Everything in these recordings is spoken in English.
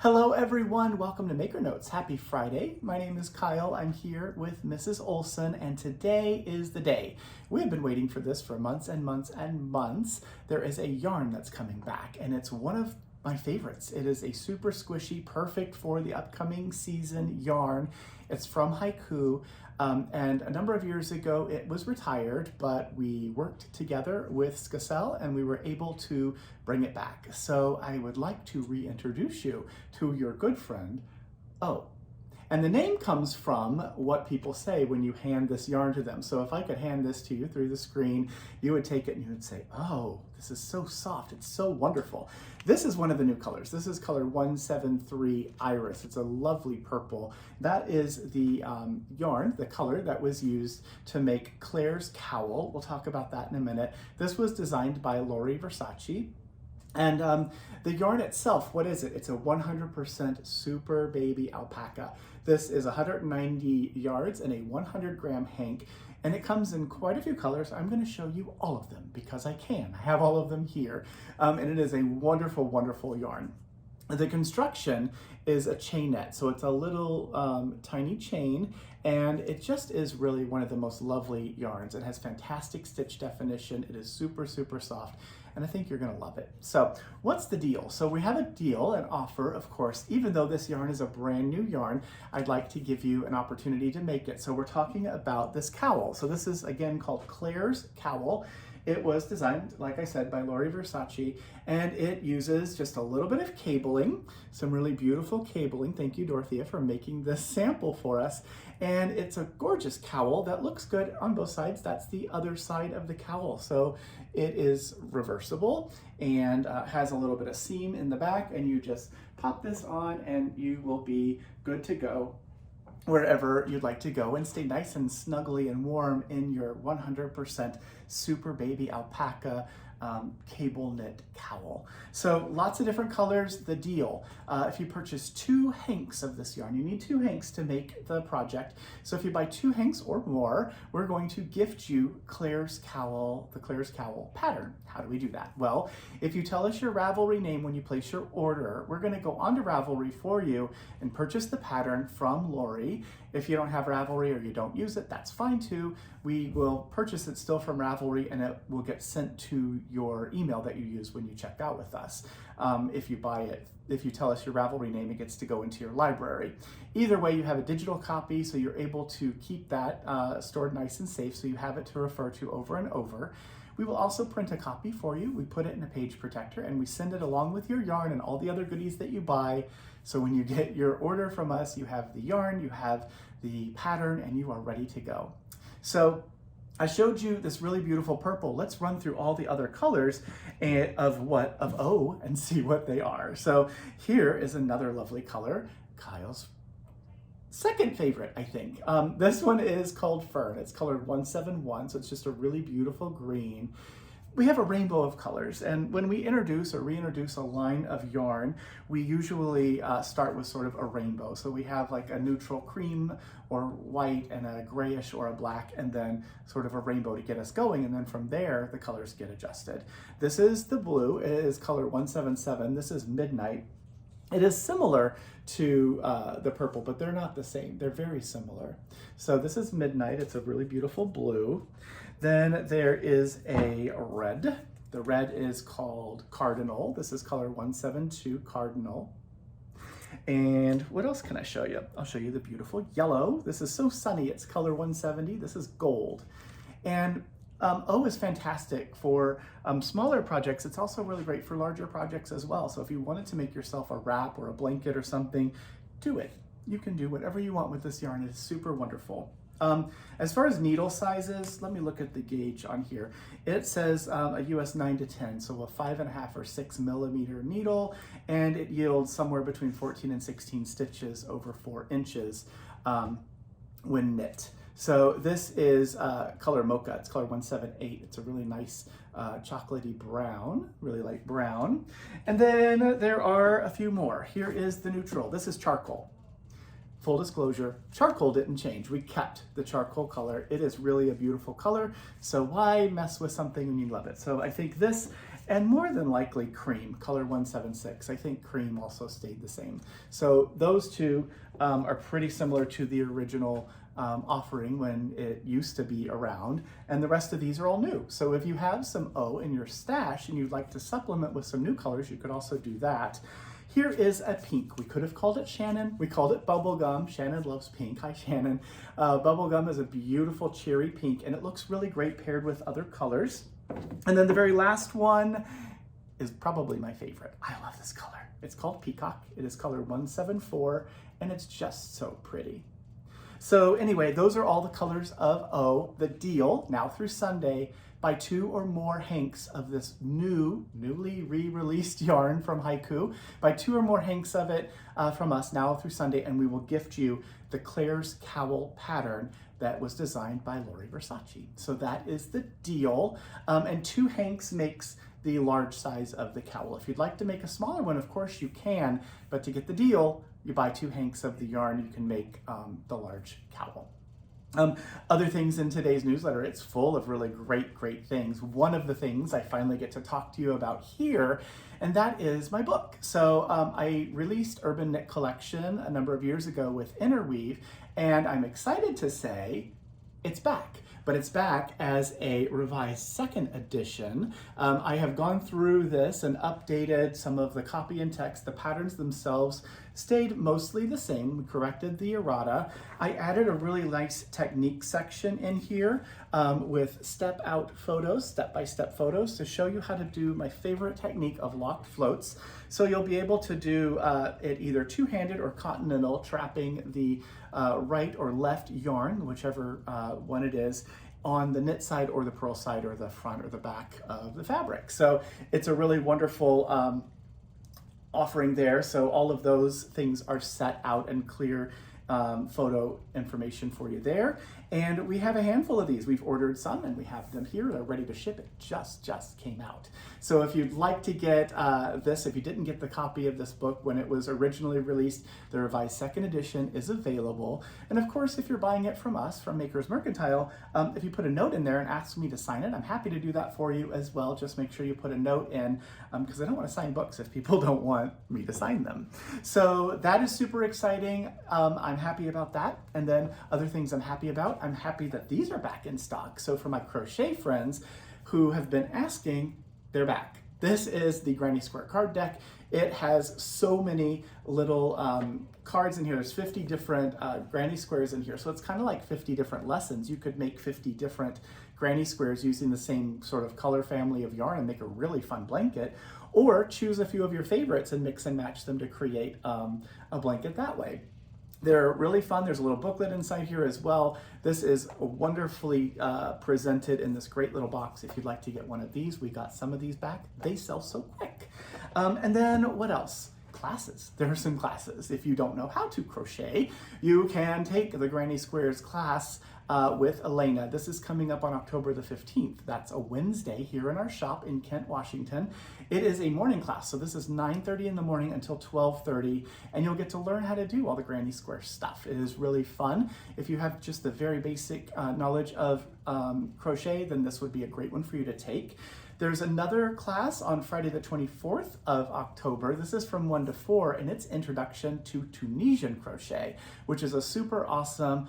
Hello everyone, welcome to Maker Notes. Happy Friday. My name is Kyle. I'm here with Mrs. Olson and today is the day. We have been waiting for this for months and months and months. There is a yarn that's coming back and it's one of my favorites. It is a super squishy, perfect for the upcoming season yarn. It's from Haiku, and a number of years ago it was retired, but we worked together with Skacel and we were able to bring it back. So I would like to reintroduce you to your good friend, O. And the name comes from what people say when you hand this yarn to them. So if I could hand this to you through the screen, you would take it and you would say, oh, this is so soft, it's so wonderful. This is one of the new colors. This is color 173 Iris. It's a lovely purple. That is the yarn, the color that was used to make Claire's cowl. We'll talk about that in a minute. This was designed by Lori Versace. And the yarn itself, what is it? It's a 100% super baby alpaca. This is 190 yards and a 100-gram hank, and it comes in quite a few colors. I'm going to show you all of them because I can. I have all of them here, and it is a wonderful, wonderful yarn. The construction is a chainette, so it's a little tiny chain, and it just is really one of the most lovely yarns. It has fantastic stitch definition. It is super, super soft, and I think you're gonna love it. So what's the deal? So we have a deal, an offer, of course. Even though this yarn is a brand new yarn, I'd like to give you an opportunity to make it. So we're talking about this cowl. So this is, again, called Claire's Cowl. It was designed, like I said, by Lori Versace, and it uses just a little bit of cabling, some really beautiful cabling. Thank you, Dorothea, for making this sample for us. And it's a gorgeous cowl that looks good on both sides. That's the other side of the cowl. So it is reversible and has a little bit of seam in the back, and you just pop this on and you will be good to go wherever you'd like to go and stay nice and snuggly and warm in your 100% super baby alpaca cable knit cowl. So lots of different colors. The deal, if you purchase 2 hanks of this yarn, you need 2 hanks to make the project. So if you buy 2 hanks or more, we're going to gift you Claire's Cowl, the Claire's Cowl pattern. How do we do that? Well, if you tell us your Ravelry name when you place your order, we're going to go onto Ravelry for you and purchase the pattern from Lori. If you don't have Ravelry or you don't use it, that's fine too. We will purchase it still from Ravelry and it will get sent to your email that you use when you check out with us. If you buy it, if you tell us your Ravelry name, it gets to go into your library. Either way, you have a digital copy, so you're able to keep that stored nice and safe, so you have it to refer to over and over. We will also print a copy for you. We put it in a page protector and we send it along with your yarn and all the other goodies that you buy. So when you get your order from us, you have the yarn, you have the pattern, and you are ready to go. So I showed you this really beautiful purple. Let's run through all the other colors of O and see what they are. So here is another lovely color, Kyle's second favorite, I think. This one is called Fern. It's colored 171, so it's just a really beautiful green. We have a rainbow of colors, and when we introduce or reintroduce a line of yarn, we usually start with sort of a rainbow. So we have like a neutral cream or white and a grayish or a black, and then sort of a rainbow to get us going, and then from there the colors get adjusted. This is the blue. It is color 177. This is Midnight. It is similar to the purple, but they're not the same. They're very similar. So this is Midnight. It's a really beautiful blue. Then there is a red. The red is called Cardinal. This is color 172 Cardinal. And what else can I show you? I'll show you the beautiful yellow. This is so sunny. It's color 170. This is Gold. And O is fantastic for smaller projects. It's also really great for larger projects as well. So if you wanted to make yourself a wrap or a blanket or something, do it. You can do whatever you want with this yarn. It's super wonderful. As far as needle sizes, let me look at the gauge on here. It says a US 9 to 10, so a 5.5 or 6 millimeter needle, and it yields somewhere between 14 and 16 stitches over 4 inches when knit. So this is color Mocha. It's color 178. It's a really nice chocolatey brown, really light brown. And then there are a few more. Here is the neutral. This is Charcoal. Full disclosure, charcoal didn't change. We kept the charcoal color. It is really a beautiful color, so why mess with something when you love it? So I think this and more than likely cream, color 176. I think cream also stayed the same. So those two are pretty similar to the original offering when it used to be around, and the rest of these are all new. So if you have some O in your stash and you'd like to supplement with some new colors, you could also do that. Here is a pink. We could have called it Shannon. We called it Bubblegum. Shannon loves pink. Hi, Shannon. Bubblegum is a beautiful cherry pink, and it looks really great paired with other colors. And then the very last one is probably my favorite. I love this color. It's called Peacock. It is color 174, and it's just so pretty. So anyway, those are all the colors of O. The deal, now through Sunday, buy 2 or more hanks of this newly re-released yarn from Haiku. Buy 2 or more hanks of it from us now through Sunday, and we will gift you the Claire's Cowl pattern that was designed by Lori Versace. So that is the deal. And 2 hanks makes the large size of the cowl. If you'd like to make a smaller one, of course you can, but to get the deal, you buy 2 hanks of the yarn, you can make the large cowl. Other things in today's newsletter, it's full of really great things. One of the things I finally get to talk to you about here, and that is my book. So I released Urban Knit Collection a number of years ago with Interweave, and I'm excited to say it's back. But it's back as a revised second edition. I have gone through this and updated some of the copy and text. The patterns themselves stayed mostly the same. We corrected the errata. I added a really nice technique section in here with step-out photos, step-by-step photos to show you how to do my favorite technique of locked floats. So you'll be able to do it either two-handed or continental, trapping the right or left yarn, whichever one it is, on the knit side or the purl side or the front or the back of the fabric. So it's a really wonderful offering there. So all of those things are set out and clear photo information for you there. And we have a handful of these. We've ordered some and we have them here. They're ready to ship. It just came out. So if you'd like to get this, if you didn't get the copy of this book when it was originally released, the revised second edition is available. And of course, if you're buying it from us, from Makers Mercantile, if you put a note in there and ask me to sign it, I'm happy to do that for you as well. Just make sure you put a note in because I don't want to sign books if people don't want me to sign them. So that is super exciting. I'm happy about that. And then other things I'm happy about, I'm happy that these are back in stock. So for my crochet friends who have been asking, they're back. This is the Granny Square card deck. It has so many little cards in here. There's 50 different Granny Squares in here. So it's kind of like 50 different lessons. You could make 50 different Granny Squares using the same sort of color family of yarn and make a really fun blanket. Or choose a few of your favorites and mix and match them to create a blanket that way. They're really fun. There's a little booklet inside here as well. This is wonderfully presented in this great little box. If you'd like to get one of these, we got some of these back. They sell so quick. And then what else? Classes. There are some classes. If you don't know how to crochet, you can take the Granny Squares class with Elena. This is coming up on October the 15th. That's a Wednesday here in our shop in Kent, Washington. It is a morning class, so this is 9:30 in the morning until 12:30, and you'll get to learn how to do all the Granny Square stuff. It is really fun. If you have just the very basic knowledge of crochet, then this would be a great one for you to take. There's another class on Friday the 24th of October. This is from 1 to 4, and it's Introduction to Tunisian Crochet, which is a super awesome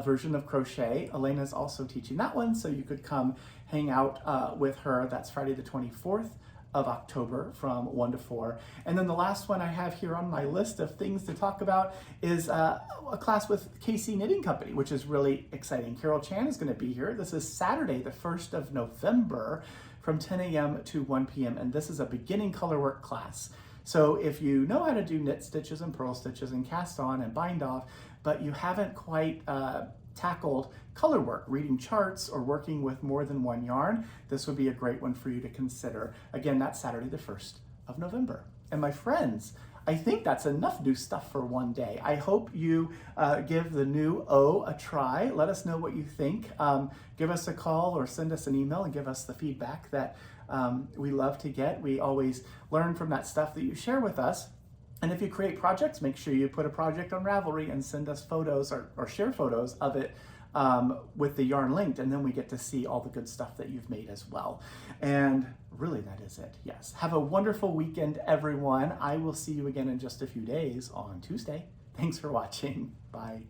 version of crochet. Elena's also teaching that one, so you could come hang out with her. That's Friday the 24th of October from 1 to 4. And then the last one I have here on my list of things to talk about is a class with KC Knitting Company, which is really exciting. Carol Chan is going to be here. This is Saturday, the 1st of November from 10 a.m. to 1 p.m. And this is a beginning colorwork class. So if you know how to do knit stitches and purl stitches and cast on and bind off, but you haven't quite tackled color work, reading charts or working with more than one yarn, this would be a great one for you to consider. Again, that's Saturday the 1st of November. And my friends, I think that's enough new stuff for one day. I hope you give the new O a try. Let us know what you think. Give us a call or send us an email and give us the feedback that we love to get. We always learn from that stuff that you share with us. And if you create projects, make sure you put a project on Ravelry and send us photos or share photos of it with the yarn linked, and then we get to see all the good stuff that you've made as well. And really, that is it. Yes. Have a wonderful weekend, everyone. I will see you again in just a few days on Tuesday. Thanks for watching. Bye.